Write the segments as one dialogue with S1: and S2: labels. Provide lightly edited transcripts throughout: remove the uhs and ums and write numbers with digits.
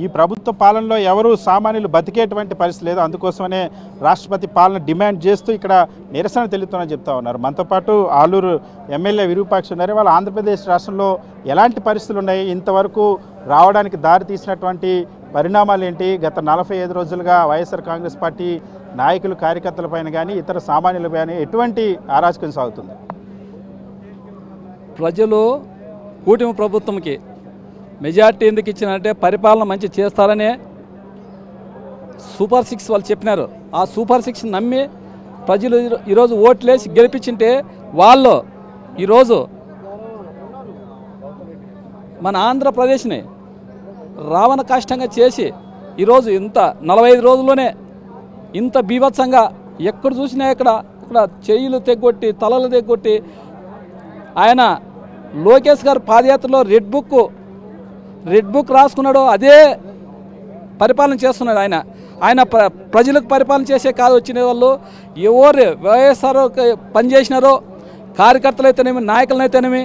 S1: ఈ ప్రభుత్వ పాలనలో ఎవరు సామాన్యులు బతికేటువంటి పరిస్థితి లేదు. అందుకోసమనే రాష్ట్రపతి పాలన డిమాండ్ చేస్తూ ఇక్కడ నిరసన తెలుపుతామని చెప్తా ఉన్నారు. మనతో పాటు ఆలూరు ఎమ్మెల్యే విరూపాక్ష ఉన్నారు. వాళ్ళు ఆంధ్రప్రదేశ్ రాష్ట్రంలో ఎలాంటి పరిస్థితులు ఉన్నాయి, ఇంతవరకు రావడానికి దారి తీసినటువంటి పరిణామాలు ఏంటి, గత 45 రోజులుగా వైఎస్ఆర్ కాంగ్రెస్ పార్టీ నాయకులు కార్యకర్తలపైన కానీ ఇతర సామాన్యులపై కానీ ఎటువంటి అరాచకం సాగుతుంది?
S2: ప్రజలు కూటమి ప్రభుత్వంకి మెజార్టీ ఎందుకు ఇచ్చినంటే పరిపాలన మంచి చేస్తారనే సూపర్ 6 వాళ్ళు చెప్పినారు. ఆ సూపర్ 6 నమ్మి ప్రజలు ఈరోజు ఓట్లేసి గెలిపించింటే వాళ్ళు ఈరోజు మన ఆంధ్రప్రదేశ్ని రావణ కష్టంగా చేసి ఈరోజు ఇంత 45 రోజుల్లోనే ఇంత బీభత్సంగా ఎక్కడ చూసినా ఇక్కడ చెయ్యిలు తెగొట్టి తలలు తెగొట్టి ఆయన లోకేష్ గారు పాదయాత్రలో రెడ్ బుక్ రాసుకున్నాడు. అదే పరిపాలన చేస్తున్నాడు. ఆయన ప్రజలకు పరిపాలన చేసే కాదు వచ్చిన వాళ్ళు ఎవరు వైఎస్ఆర్ పనిచేసినారో కార్యకర్తలైతేనేమి నాయకులనైతేనేమి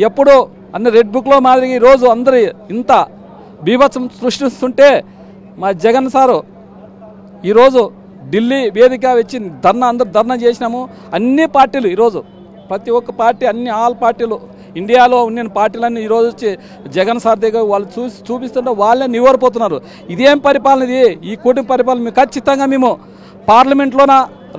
S2: ఎప్పుడో అన్ని రెడ్ బుక్లో మాదిరి ఈరోజు అందరూ ఇంత బీభత్సం సృష్టిస్తుంటే మా జగన్ సారు ఈరోజు ఢిల్లీ వేదిక వచ్చి అందరూ ధర్నా చేసినాము. అన్ని పార్టీలు ఈరోజు ప్రతి ఒక్క పార్టీ ఆల్ పార్టీలు ఇండియాలో ఉన్న పార్టీలన్నీ ఈరోజు వచ్చి జగన్ సార్ దగ్గర వాళ్ళు చూపిస్తుంటే వాళ్ళే నివ్వరిపోతున్నారు. ఇదేం పరిపాలన ఇది? ఈ కూటమి పరిపాలన మేము ఖచ్చితంగా మేము పార్లమెంట్లోన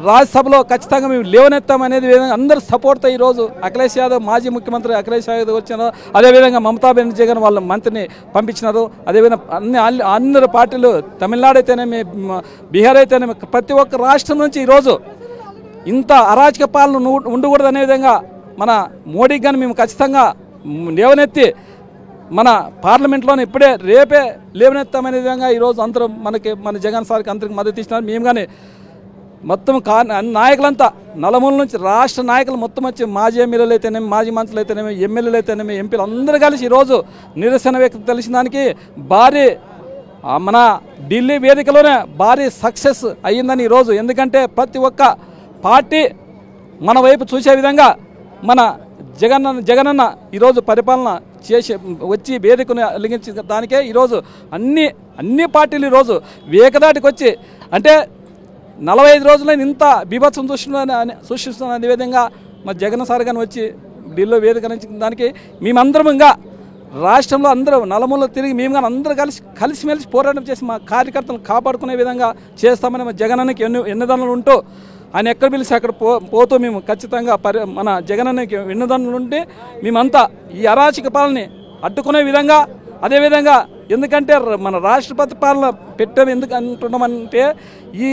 S2: రాజ్యసభలో ఖచ్చితంగా మేము లేవనెత్తామనేది విధంగా అందరూ సపోర్ట్తో ఈరోజు అఖిలేష్ యాదవ్ మాజీ ముఖ్యమంత్రి అఖిలేష్ యాదవ్ వచ్చినారు. అదేవిధంగా మమతా బెనర్జీ గారు వాళ్ళ మంత్రిని పంపించినారు. అదేవిధంగా అందరు పార్టీలు తమిళనాడు అయితేనేమి బీహార్ అయితేనేమి ప్రతి ఒక్క రాష్ట్రం నుంచి ఈరోజు ఇంత అరాచక పాలన ఉండకూడదు అనే విధంగా మన మోడీకి కానీ మేము ఖచ్చితంగా లేవనెత్తి మన పార్లమెంట్లోనే రేపే లేవనెత్తామనే విధంగా ఈరోజు అందరూ మన జగన్ సార్కి అందరికి మద్దతు ఇచ్చినారు. మేము కానీ మొత్తం నాయకులంతా నలుమూల నుంచి రాష్ట్ర నాయకులు మొత్తం వచ్చి మాజీ ఎమ్మెల్యేలు అయితేనేమి మాజీ మంత్రులు అయితేనేమి ఎమ్మెల్యేలు అయితేనేమి ఎంపీలు అందరూ కలిసి ఈరోజు నిరసన వ్యక్తి తెలిసిన దానికి భారీ మన ఢిల్లీ వేదికలోనే భారీ సక్సెస్ అయ్యిందని ఈరోజు. ఎందుకంటే ప్రతి ఒక్క పార్టీ మన వైపు చూసే విధంగా మన జగనన్న ఈరోజు పరిపాలన చేసి వచ్చి వేదికను అలిగించిన దానికే ఈరోజు అన్ని పార్టీలు ఈరోజు వేకదాటికి వచ్చి అంటే 45 రోజులైన ఇంత బీభత్సం సృష్టిస్తున్న విధంగా మా జగన్ సార్ గాని వచ్చి ఢిల్లీ వేదిక నుంచి దానికి మేమందరం ఇంకా రాష్ట్రంలో అందరూ నలుమూలలో తిరిగి మేము కానీ అందరూ కలిసిమెలిసి పోరాటం చేసి మా కార్యకర్తలను కాపాడుకునే విధంగా చేస్తామని మా జగనన్నకి ఎన్నిదన్నులు ఉంటూ ఆయన ఎక్కడ పిలిచి అక్కడ పోతూ మేము ఖచ్చితంగా మన జగనన్నకి ఎన్నిదన్నులు ఉంటే మేమంతా ఈ అరాచక పాలనని అడ్డుకునే విధంగా అదేవిధంగా ఎందుకంటే మన రాష్ట్రపతి పాలన పెట్టని ఎందుకు అంటున్నామంటే ఈ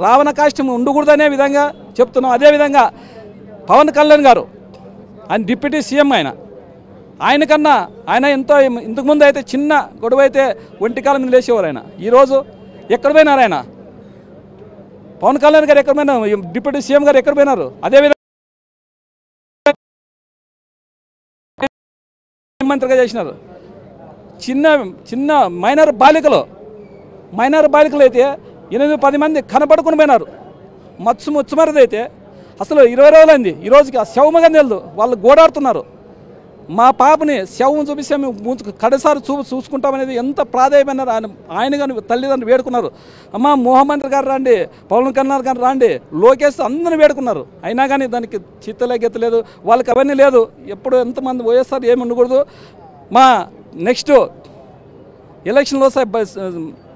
S2: రావణ కాష్టం ఉండకూడదనే విధంగా చెప్తున్నాం. అదేవిధంగా పవన్ కళ్యాణ్ గారు ఆయన డిప్యూటీ సీఎం ఆయనకన్నా ఆయన ఎంతో ఇంతకుముందు అయితే చిన్న గొడవ అయితే ఒంటికాల మీద లేచేవారు. ఆయన ఈరోజు ఎక్కడ పోయినారు? ఆయన పవన్ కళ్యాణ్ గారు ఎక్కడ పోయినారు? డిప్యూటీ సీఎం గారు ఎక్కడ పోయినారు? అదేవిధంగా మంత్రిగా చేసినారు. చిన్న మైనర్ బాలికలు అయితే 8-10 మంది కనపడుకుని పోయినారు. ముచ్చుమరిది అయితే అసలు 20 రోజులైంది. ఈరోజుకి ఆ శవమగని తెలుదు వాళ్ళు గోడాడుతున్నారు. మా పాపని శవం చూపిస్తే మేము కడసారి చూసుకుంటామనేది ఎంత ప్రాధాన్యమైనారు. ఆయన కానీ తల్లిదండ్రులు వేడుకున్నారు. అమ్మ మోహన్ గారు రండి, పవన్ కళ్యాణ్ గారు రండి, లోకేష్ అందరిని వేడుకున్నారు. అయినా కానీ దానికి చిత్తలేదు. వాళ్ళకి అవన్నీ లేదు. ఎప్పుడు ఎంతమంది వైఎస్ఆర్ ఏమి ఉండకూడదు. మా నెక్స్ట్ ఎలక్షన్లు వస్తాయి,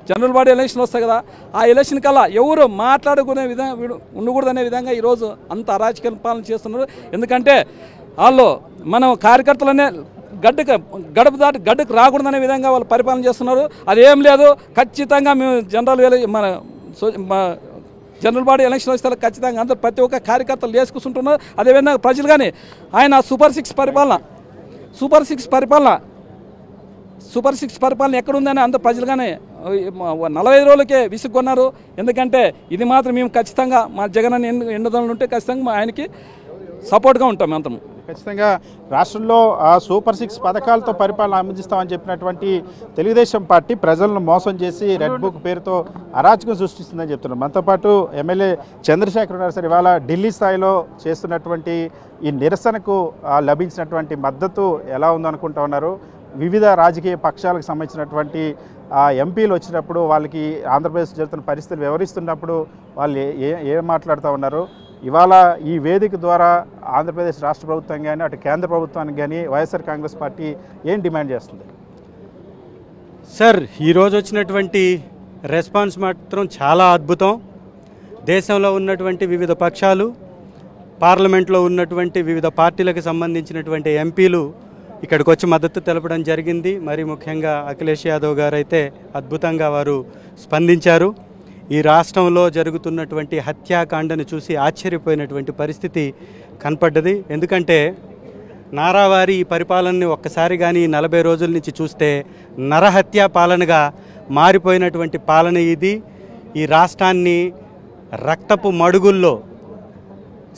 S2: జనరల్ బాడీ ఎలక్షన్లు వస్తాయి కదా, ఆ ఎలక్షన్ కల్లా ఎవరు మాట్లాడుకునే విధంగా ఉండకూడదు అనే విధంగా ఈరోజు అంత అరాచక పాలన చేస్తున్నారు. ఎందుకంటే వాళ్ళు మనం కార్యకర్తలనే గడప దాటి గడ్డకు రాకూడదనే విధంగా వాళ్ళు పరిపాలన చేస్తున్నారు. అదేం లేదు. ఖచ్చితంగా మేము జనరల్ బాడీ ఎలక్షన్ వస్తే ఖచ్చితంగా అందరూ ప్రతి ఒక్క కార్యకర్తలు చేసుకుంటున్నారు. అదేవిధంగా ప్రజలు కానీ ఆయన సూపర్ సిక్స్ పరిపాలన ఎక్కడుందని అందరూ ప్రజలుగానే 45 రోజులకే విసుక్కున్నారు. ఎందుకంటే ఇది మాత్రం మేము ఖచ్చితంగా మా జగన్ ఎన్నిదనులు ఉంటే ఖచ్చితంగా ఆయనకి సపోర్ట్గా ఉంటాం. అంతం
S1: ఖచ్చితంగా రాష్ట్రంలో సూపర్ 6 పథకాలతో పరిపాలన అందిస్తామని చెప్పినటువంటి తెలుగుదేశం పార్టీ ప్రజలను మోసం చేసి రెడ్ బుక్ పేరుతో అరాచకం సృష్టిస్తుందని చెప్తున్నారు. మనతో పాటు ఎమ్మెల్యే చంద్రశేఖర్ ఉన్నారు. సార్, ఇవాళ ఢిల్లీ స్థాయిలో చేస్తున్నటువంటి ఈ నిరసనకు లభించినటువంటి మద్దతు ఎలా ఉందనుకుంటా ఉన్నారు? వివిధ రాజకీయ పక్షాలకు సంబంధించినటువంటి ఎంపీలు వచ్చినప్పుడు వాళ్ళకి ఆంధ్రప్రదేశ్ జరుగుతున్న పరిస్థితులు వివరిస్తున్నప్పుడు వాళ్ళు ఏం మాట్లాడుతూ ఉన్నారు? ఇవాళ ఈ వేదిక ద్వారా ఆంధ్రప్రదేశ్ రాష్ట్ర ప్రభుత్వం కానీ అటు కేంద్ర ప్రభుత్వానికి కానీ వైఎస్ఆర్ కాంగ్రెస్ పార్టీ ఏం డిమాండ్ చేస్తుంది?
S3: సార్, ఈరోజు వచ్చినటువంటి రెస్పాన్స్ మాత్రం చాలా అద్భుతం. దేశంలో ఉన్నటువంటి వివిధ పక్షాలు, పార్లమెంట్లో ఉన్నటువంటి వివిధ పార్టీలకు సంబంధించినటువంటి ఎంపీలు ఇక్కడికి వచ్చి మద్దతు తెలపడం జరిగింది. మరి ముఖ్యంగా అఖిలేష్ యాదవ్ గారు అయితే అద్భుతంగా వారు స్పందించారు. ఈ రాష్ట్రంలో జరుగుతున్నటువంటి హత్యాకాండను చూసి ఆశ్చర్యపోయినటువంటి పరిస్థితి కనపడ్డది. ఎందుకంటే నారావారి ఈ పరిపాలనని ఒక్కసారి కానీ 40 రోజుల నుంచి చూస్తే నరహత్యా పాలనగా మారిపోయినటువంటి పాలన ఇది. ఈ రాష్ట్రాన్ని రక్తపు మడుగుల్లో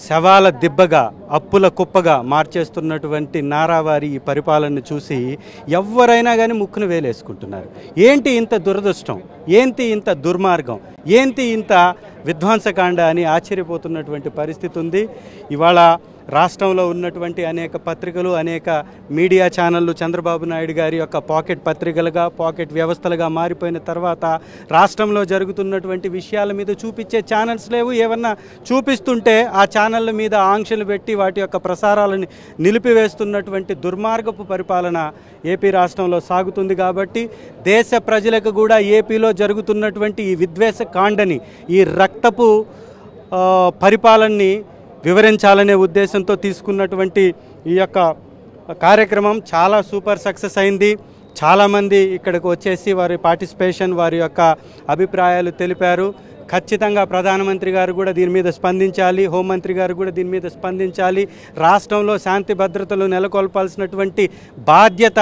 S3: శవాల దిబ్బగా, అప్పుల కుప్పగా మార్చేస్తున్నటువంటి నారావారి ఈ పరిపాలనను చూసి ఎవరైనా కానీ ముక్కును వేలేసుకుంటున్నారు. ఏంటి ఇంత దురదృష్టం, ఏంటి ఇంత దుర్మార్గం, ఏంటి ఇంత విధ్వంసకాండ అని ఆశ్చర్యపోతున్నటువంటి పరిస్థితి ఉంది. ఇవాళ రాష్ట్రంలో ఉన్నటువంటి అనేక పత్రికలు, అనేక మీడియా ఛానళ్ళు చంద్రబాబు నాయుడు గారి యొక్క పాకెట్ పత్రికలుగా, పాకెట్ వ్యవస్థలుగా మారిపోయిన తర్వాత రాష్ట్రంలో జరుగుతున్నటువంటి విషయాల మీద చూపించే ఛానల్స్ లేవు. ఏమన్నా చూపిస్తుంటే ఆ ఛానళ్ళ మీద ఆంక్షలు పెట్టి వాటి యొక్క ప్రసారాలను నిలిపివేస్తున్నటువంటి దుర్మార్గపు పరిపాలన ఏపీ రాష్ట్రంలో సాగుతుంది. కాబట్టి దేశ ప్రజలకు కూడా ఏపీలో జరుగుతున్నటువంటి ఈ విద్వేష కాండని, ఈ రక్తపు పరిపాలనని వివరించాలనే ఉద్దేశంతో తీసుకున్నటువంటి ఈ యొక్క కార్యక్రమం చాలా సూపర్ సక్సెస్ అయింది. చాలామంది ఇక్కడికి వచ్చేసి వారి పార్టిసిపేషన్, వారి యొక్క అభిప్రాయాలు తెలిపారు. ఖచ్చితంగా ప్రధానమంత్రి గారు కూడా దీని మీద స్పందించాలి, హోంమంత్రి గారు కూడా దీని మీద స్పందించాలి. రాష్ట్రంలో శాంతి భద్రతలు నెలకొల్పాల్సినటువంటి బాధ్యత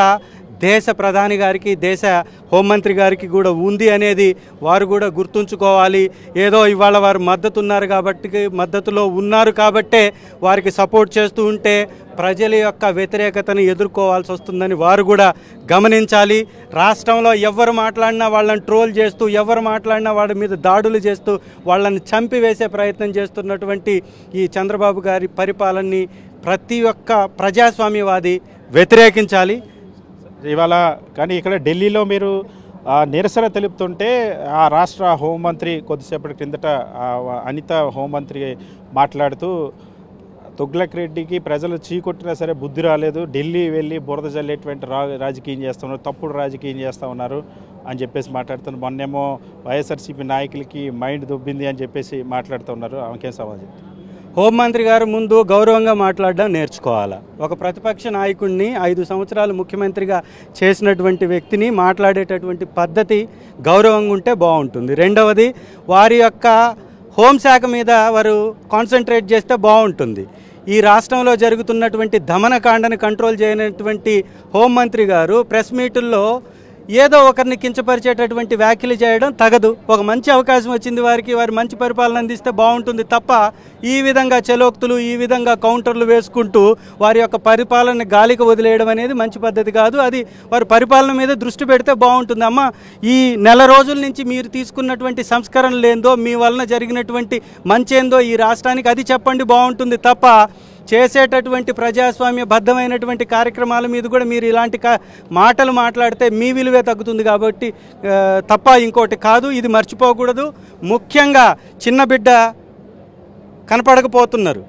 S3: దేశ ప్రధాని గారికి, దేశ హోంమంత్రి గారికి కూడా ఉంది అనేది వారు కూడా గుర్తుంచుకోవాలి. ఏదో ఇవాళ వారు మద్దతులో ఉన్నారు కాబట్టే వారికి సపోర్ట్ చేస్తూ ఉంటే ప్రజల యొక్క వ్యతిరేకతను ఎదుర్కోవాల్సి వస్తుందని వారు కూడా గమనించాలి. రాష్ట్రంలో ఎవరు మాట్లాడినా వాళ్ళని ట్రోల్ చేస్తూ, ఎవరు మాట్లాడినా వాళ్ళ మీద దాడులు చేస్తూ, వాళ్ళని చంపివేసే ప్రయత్నం చేస్తున్నటువంటి ఈ చంద్రబాబు గారి పరిపాలనని ప్రతి ఒక్క ప్రజాస్వామ్యవాది వ్యతిరేకించాలి.
S1: ఇవాళ కానీ ఇక్కడ ఢిల్లీలో మీరు నిరసన తెలుపుతుంటే ఆ రాష్ట్ర హోంమంత్రి కొద్దిసేపటి క్రిందట అనిత హోంమంత్రి మాట్లాడుతూ తుగ్లక్ రెడ్డికి ప్రజలు చీకొట్టినా సరే బుద్ధి రాలేదు, ఢిల్లీ వెళ్ళి బురద జల్లేటువంటి రాజకీయం చేస్తున్నారు, తప్పుడు రాజకీయం చేస్తూ ఉన్నారు అని చెప్పేసి మాట్లాడుతున్నారు. మొన్నేమో వైఎస్ఆర్సీపీ నాయకులకి మైండ్ దొబ్బింది అని చెప్పేసి మాట్లాడుతూ ఉన్నారు. ఆమెకేం సమాజం?
S3: హోంమంత్రి గారు ముందు గౌరవంగా మాట్లాడడం నేర్చుకోవాలి. ఒక ప్రతిపక్ష నాయకుడిని 5 సంవత్సరాలు ముఖ్యమంత్రిగా చేసినటువంటి వ్యక్తిని మాట్లాడేటటువంటి పద్ధతి గౌరవంగా ఉంటే బాగుంటుంది. రెండవది, వారి యొక్క హోంశాఖ మీద వారు కాన్సన్ట్రేట్ చేస్తే బాగుంటుంది. ఈ రాష్ట్రంలో జరుగుతున్నటువంటి దమనకాండను కంట్రోల్ చేయనటువంటి హోంమంత్రి గారు ప్రెస్ మీటుల్లో ఏదో ఒకరిని కించపరిచేటటువంటి వ్యాఖ్యలు చేయడం తగదు. ఒక మంచి అవకాశం వచ్చింది వారికి, వారు మంచి పరిపాలన అందిస్తే బాగుంటుంది తప్ప ఈ విధంగా చెలోక్తులు, ఈ విధంగా కౌంటర్లు వేసుకుంటూ వారి యొక్క పరిపాలన గాలికి వదిలేయడం అనేది మంచి పద్ధతి కాదు. అది వారి పరిపాలన మీద దృష్టి పెడితే బాగుంటుంది. అమ్మ, ఈ నెల రోజుల నుంచి మీరు తీసుకున్నటువంటి సంస్కరణలు ఏందో, మీ వలన జరిగినటువంటి మంచేందో ఈ రాష్ట్రానికి అది చెప్పండి, బాగుంటుంది తప్ప చేసేటటువంటి ప్రజాస్వామ్యబద్ధమైనటువంటి కార్యక్రమాల మీద కూడా మీరు ఇలాంటి మాటలు మాట్లాడితే మీ విలువే తగ్గుతుంది. కాబట్టి తప్ప ఇంకోటి కాదు, ఇది మర్చిపోకూడదు. ముఖ్యంగా చిన్న బిడ్డ కనపడకపోతున్నారు,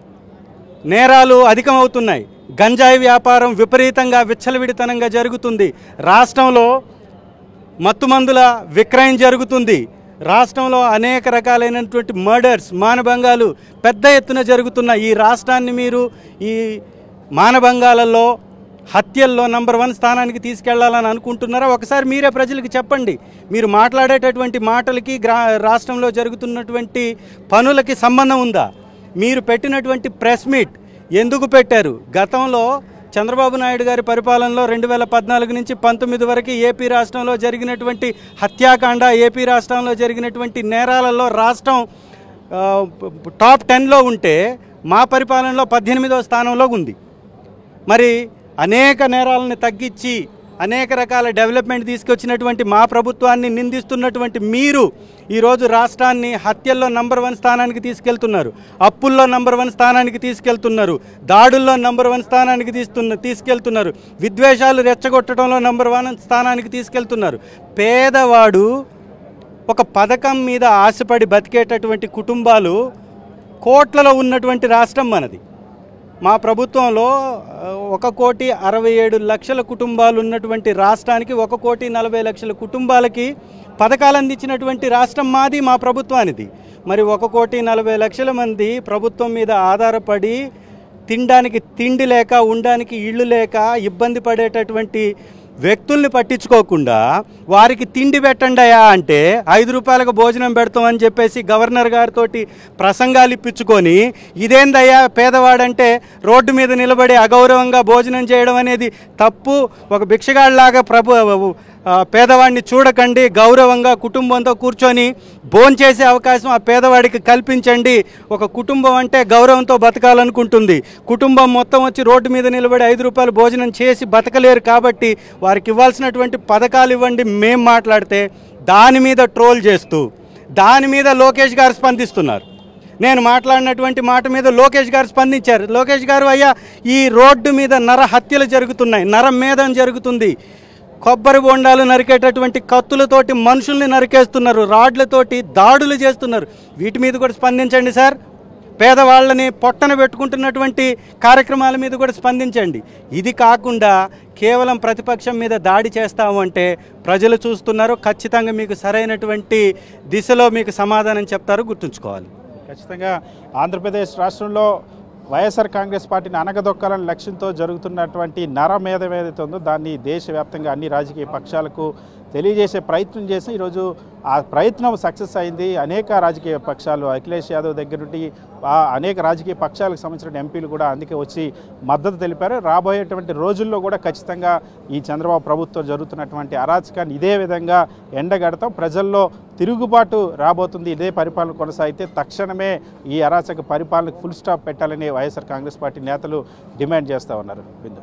S3: నేరాలు అధికమవుతున్నాయి, గంజాయి వ్యాపారం విపరీతంగా విచ్చలవిడితనంగా జరుగుతుంది, రాష్ట్రంలో మత్తుమందుల విక్రయం జరుగుతుంది, రాష్ట్రంలో అనేక రకాలైనటువంటి మర్డర్స్, మానభంగాలు పెద్ద ఎత్తున జరుగుతున్న ఈ రాష్ట్రాన్ని మీరు ఈ మానభంగాలలో, హత్యల్లో నంబర్ 1 స్థానానికి తీసుకెళ్లాలని అనుకుంటున్నారా? ఒకసారి మీరే ప్రజలకు చెప్పండి. మీరు మాట్లాడేటటువంటి మాటలకి రాష్ట్రంలో జరుగుతున్నటువంటి పనులకి సంబంధం ఉందా? మీరు పెట్టినటువంటి ప్రెస్ మీట్ ఎందుకు పెట్టారు? గతంలో చంద్రబాబు నాయుడు గారి పరిపాలనలో 2014 నుంచి 19 వరకు ఏపీ రాష్ట్రంలో జరిగినటువంటి హత్యాకాండ, ఏపీ రాష్ట్రంలో జరిగినటువంటి నేరాలలో రాష్ట్రం టాప్ 10లో ఉంటే మా పరిపాలనలో 18వ స్థానంలో ఉంది. మరి అనేక నేరాలను తగ్గించి అనేక రకాల డెవలప్మెంట్ తీసుకొచ్చినటువంటి మా ప్రభుత్వాన్ని నిందిస్తున్నటువంటి మీరు ఈరోజు రాష్ట్రాన్ని హత్యల్లో నంబర్ 1 స్థానానికి తీసుకెళ్తున్నారు, అప్పుల్లో నంబర్ 1 స్థానానికి తీసుకెళ్తున్నారు, దాడుల్లో నంబర్ 1 స్థానానికి తీసుకెళ్తున్నారు, విద్వేషాలు రెచ్చగొట్టడంలో నంబర్ 1 స్థానానికి తీసుకెళ్తున్నారు. పేదవాడు ఒక పథకం మీద ఆశపడి బతికేటటువంటి కుటుంబాలు కోట్లలో ఉన్నటువంటి రాష్ట్రం మనది. మా ప్రభుత్వంలో 1,67,00,000 కుటుంబాలు ఉన్నటువంటి రాష్ట్రానికి 1,40,00,000 కుటుంబాలకి పథకాలు అందించినటువంటి రాష్ట్రం మాది, మా ప్రభుత్వానిది. మరి 1,40,00,000 మంది ప్రభుత్వం మీద ఆధారపడి తినడానికి తిండి లేక, ఉండడానికి ఇళ్ళు లేక ఇబ్బంది పడేటటువంటి వ్యక్తుల్ని పట్టించుకోకుండా వారికి తిండి పెట్టండియా అంటే 5 రూపాయలకు భోజనం పెడతామని చెప్పేసి గవర్నర్ గారితో ప్రసంగాలు ఇప్పించుకొని, ఇదేందయ్యా పేదవాడంటే రోడ్డు మీద నిలబడి అగౌరవంగా భోజనం చేయడం అనేది తప్పు, ఒక భిక్షగాడిలాగా పేదవాడిని చూడకండి, గౌరవంగా కుటుంబంతో కూర్చొని భోంచేసే అవకాశం ఆ పేదవాడికి కల్పించండి. ఒక కుటుంబం అంటే గౌరవంతో బతకాలనుకుంటుంది. కుటుంబం మొత్తం వచ్చి రోడ్డు మీద నిలబడి 5 రూపాయలు భోజనం చేసి బతకలేరు. కాబట్టి వారికి ఇవ్వాల్సినటువంటి పథకాలు ఇవ్వండి మేం మాట్లాడితే దాని మీద ట్రోల్ చేస్తూ దాని మీద లోకేష్ గారు స్పందిస్తున్నారు. నేను మాట్లాడినటువంటి మాట మీద లోకేష్ గారు స్పందించారు. లోకేష్ గారు, అయ్యా ఈ రోడ్డు మీద నరహత్యలు జరుగుతున్నాయి, నరమేధం జరుగుతుంది, కొబ్బరి బొండాలు నరికేటటువంటి కత్తులతోటి మనుషుల్ని నరికేస్తున్నారు, రాడ్లతోటి దాడులు చేస్తున్నారు, వీటి మీద కూడా స్పందించండి సార్. పేదవాళ్ళని పొట్టన పెట్టుకుంటున్నటువంటి కార్యక్రమాల మీద కూడా స్పందించండి. ఇది కాకుండా కేవలం ప్రతిపక్షం మీద దాడి చేస్తాము అంటే ప్రజలు చూస్తున్నారు. ఖచ్చితంగా మీకు సరైనటువంటి దిశలో మీకు సమాధానం చెప్తారు, గుర్తుంచుకోవాలి.
S1: ఖచ్చితంగా ఆంధ్రప్రదేశ్ రాష్ట్రంలో వైఎస్ఆర్ కాంగ్రెస్ పార్టీని అనగదొక్కాలని లక్ష్యంతో జరుగుతున్నటువంటి నరమేధం ఏదైతే ఉందో దాన్ని దేశవ్యాప్తంగా అన్ని రాజకీయ పక్షాలకు తెలియజేసే ప్రయత్నం చేసి ఈరోజు ఆ ప్రయత్నం సక్సెస్ అయింది. అనేక రాజకీయ పక్షాలు అఖిలేష్ యాదవ్ దగ్గర నుండి అనేక రాజకీయ పక్షాలకు సంబంధించిన ఎంపీలు కూడా అందుకే వచ్చి మద్దతు తెలిపారు. రాబోయేటువంటి రోజుల్లో కూడా ఖచ్చితంగా ఈ చంద్రబాబు ప్రభుత్వం జరుగుతున్నటువంటి అరాచకాన్ని ఇదే విధంగా ఎండగడతాం, ప్రజల్లో తిరుగుబాటు రాబోతుంది. ఇదే పరిపాలన కొనసాగితే తక్షణమే ఈ అరాచక పరిపాలనకు ఫుల్ స్టాప్ పెట్టాలని వైఎస్ఆర్ కాంగ్రెస్ పార్టీ నేతలు డిమాండ్ చేస్తూ ఉన్నారు.